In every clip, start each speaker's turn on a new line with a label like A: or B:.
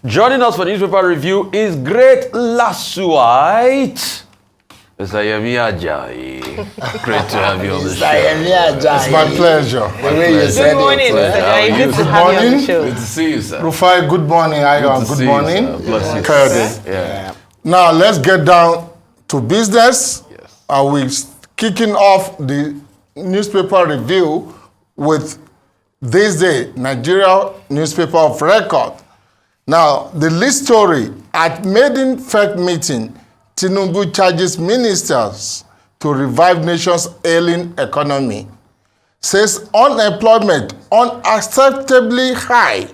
A: Joining us for newspaper review is Great Lasuite. Mr. Yemi Ajayi. Great to have you on the show.
B: It's my pleasure.
C: Good morning, Mr. Ajayi. Good to have you on the show.
A: Good to see you, sir.
B: Rufai, good morning. Good morning.
A: Bless you. Yeah.
B: Now, let's get down to business.
A: Yes.
B: We're kicking off the newspaper review with This Day, Nigeria newspaper of record. Now, the lead story, at Maiden FEC meeting, Tinubu charges ministers to revive nation's ailing economy. Says unemployment unacceptably high,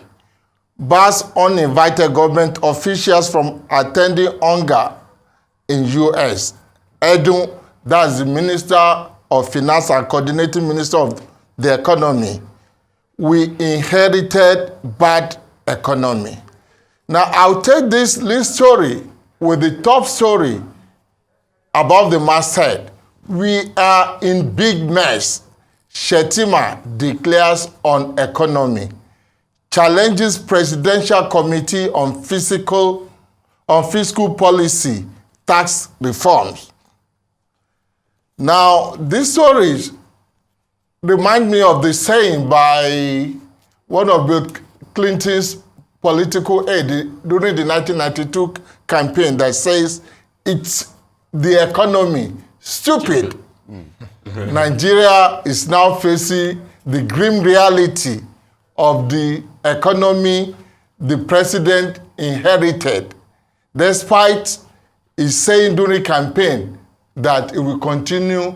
B: bars uninvited government officials from attending hunger in U.S. Edun, that's the Minister of Finance and Coordinating Minister of the Economy. We inherited bad economy. Now, I'll take this lead story with the top story above the masthead. We are in big mess. Shetima declares on economy. Challenges Presidential Committee on Fiscal Policy, tax reforms. Now, these stories remind me of the saying by one of Bill Clinton's political aide during the 1992 campaign that says, it's the economy, stupid. Nigeria is now facing the grim reality of the economy the president inherited, despite his saying during campaign that he will continue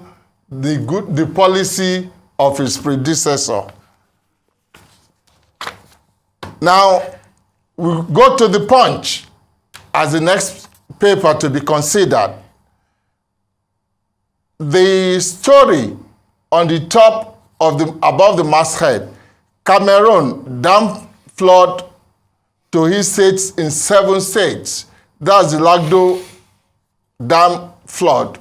B: the policy of his predecessor. Now, we go to the Punch as the next paper to be considered. The story on the top of above the masthead, Cameroon dam flood to his states in 7 states. That's the Lagdo dam flood.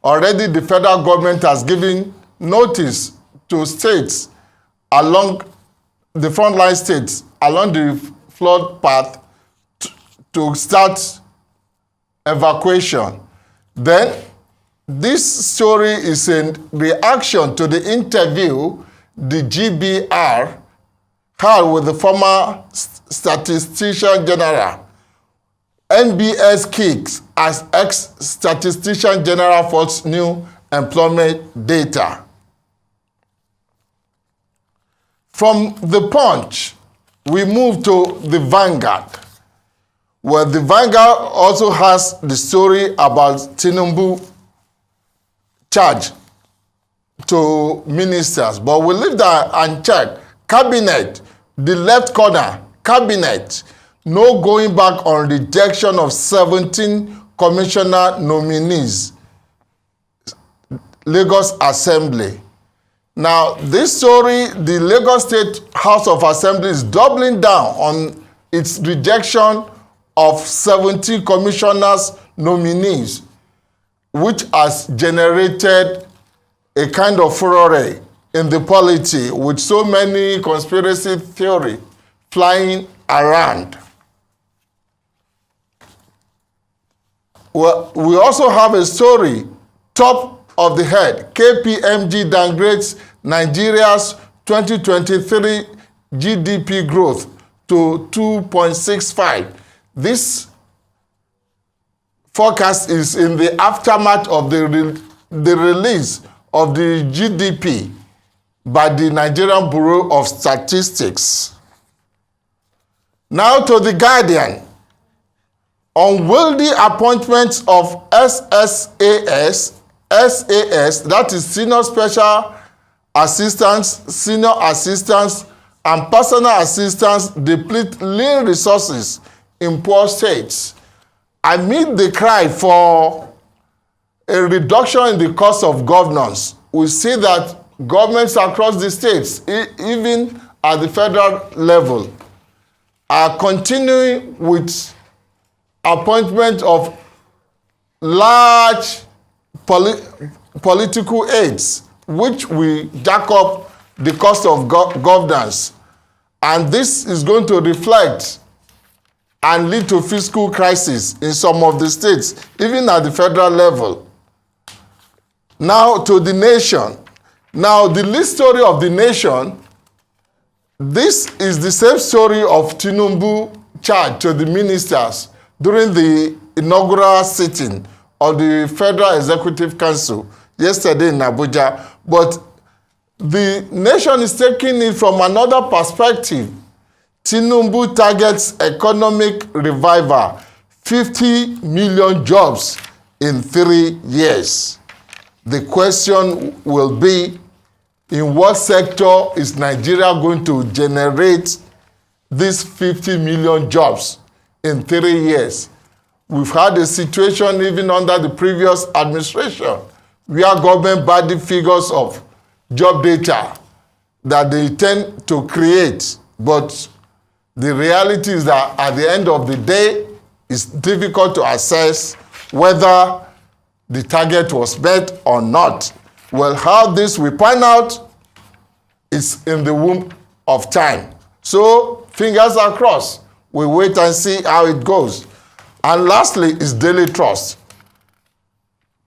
B: Already the federal government has given notice to states along the frontline states along the flood path to start evacuation. Then this story is in reaction to the interview the GBR had with the former statistician general. NBS kicks as ex-statistician general for new employment data. From the Punch, we move to the Vanguard, where the Vanguard also has the story about Tinubu charge to ministers. But we leave that unchecked. Cabinet, the left corner, cabinet, no going back on rejection of 17 commissioner nominees. Lagos Assembly. Now, this story, the Lagos State House of Assembly is doubling down on its rejection of 17 commissioners' nominees, which has generated a kind of furore in the polity with so many conspiracy theories flying around. Well, we also have a story, top of the head, KPMG downgrades Nigeria's 2023 GDP growth to 2.65. This forecast is in the aftermath of the release of the GDP by the Nigerian Bureau of Statistics. Now to the Guardian. Unwieldy appointments of SAS, that is Senior Special Assistants, Senior Assistants, and Personal Assistants deplete lean resources in poor states. Amid the cry for a reduction in the cost of governance, we see that governments across the states, even at the federal level, are continuing with appointment of large political aides, which will jack up the cost of governance. And this is going to reflect and lead to fiscal crisis in some of the states, even at the federal level. Now to the nation. Now the lead story of the nation, this is the same story of Tinubu charge to the ministers during the inaugural sitting of the Federal Executive Council yesterday in Abuja. But the nation is taking it from another perspective. Tinubu targets economic revival, 50 million jobs in 3 years. The question will be, in what sector is Nigeria going to generate these 50 million jobs in 3 years? We've had a situation even under the previous administration where government body figures of job data that they tend to create, but the reality is that at the end of the day, it's difficult to assess whether the target was met or not. Well, how this will pan out is in the womb of time. So, fingers are crossed. We wait and see how it goes. And lastly is daily trust.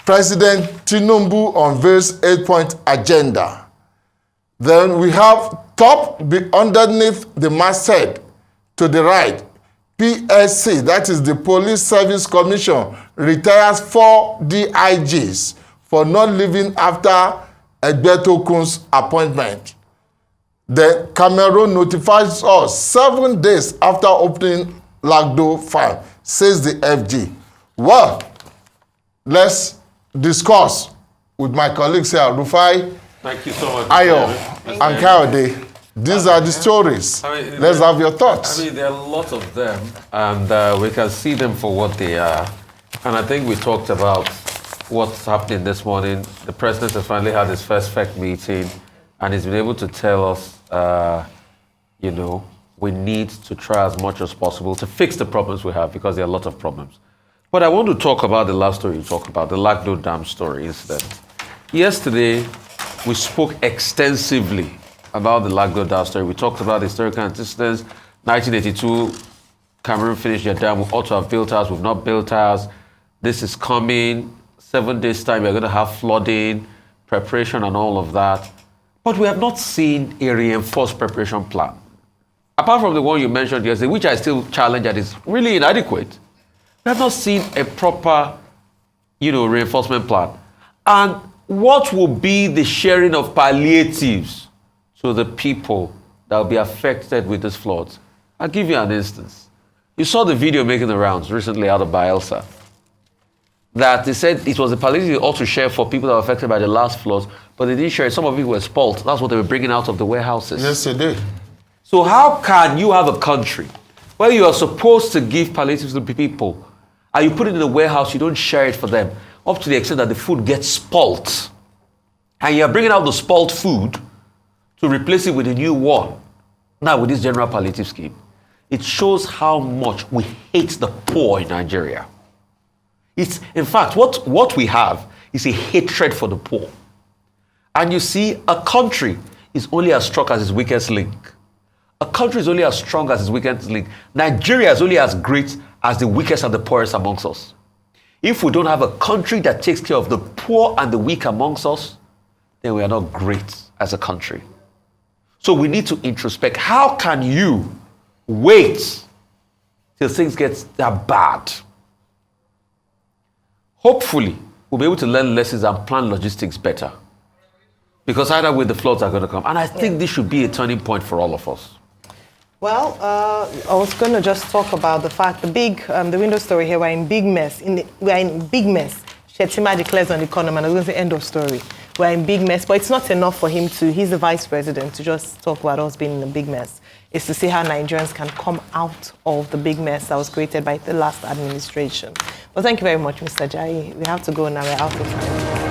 B: President Tinubu unveils 8-point agenda. Then we have underneath the masthead to the right, PSC, that is the Police Service Commission, retires 4 DIGs for not leaving after Egbetokun's appointment. The Cameroon notifies us 7 days after opening Lagdo file, says the FG. Well, let's discuss with my colleagues here, Rufai,
A: Thank you so much,
B: Ayo, and Kayode. These are the stories. Let's have your thoughts.
A: I mean, there are lots of them, and we can see them for what they are. And I think we talked about what's happening this morning. The president has finally had his first FEC meeting, and he's been able to tell us, we need to try as much as possible to fix the problems we have, because there are a lot of problems. But I want to talk about the last story you talked about, the Lagdo Dam story incident. Yesterday, we spoke extensively about the Lagdo Dam story. We talked about the historical antecedents. 1982, Cameroon finished their dam. We ought to have built ours. We've not built ours. This is coming. 7 days' time, we're going to have flooding, preparation, and all of that. But we have not seen a reinforced preparation plan. Apart from the one you mentioned yesterday, which I still challenge that is really inadequate, we have not seen a proper, reinforcement plan. And what will be the sharing of palliatives to the people that will be affected with these floods? I'll give you an instance. You saw the video making the rounds recently out of Bielsa, that they said it was a palliative they ought to share for people that were affected by the last floods, but they didn't share it. Some of it were spoiled. That's what they were bringing out of the warehouses.
B: Yes, they did.
A: So how can you have a country where you are supposed to give palliatives to the people, and you put it in a warehouse, you don't share it for them, up to the extent that the food gets spoilt, and you're bringing out the spoilt food to replace it with a new one, now with this general palliative scheme? It shows how much we hate the poor in Nigeria. It's, in fact, what we have is a hatred for the poor. And you see, a country is only as strong as its weakest link. A country is only as strong as its weakest link. Nigeria is only as great as the weakest and the poorest amongst us. If we don't have a country that takes care of the poor and the weak amongst us, then we are not great as a country. So we need to introspect. How can you wait till things get that bad? Hopefully, we'll be able to learn lessons and plan logistics better. Because either way, the floods are going to come. And I think this should be a turning point for all of us.
C: Well, I was going to just talk about the fact, the window story here, we're in big mess. We're in big mess. Shetima declares on the economy, and I was going to say end of story. We're in big mess, but it's not enough for him he's the vice president, to just talk about us being in a big mess. It's to see how Nigerians can come out of the big mess that was created by the last administration. But thank you very much, Mr. Jai. We have to go now. We're out of time.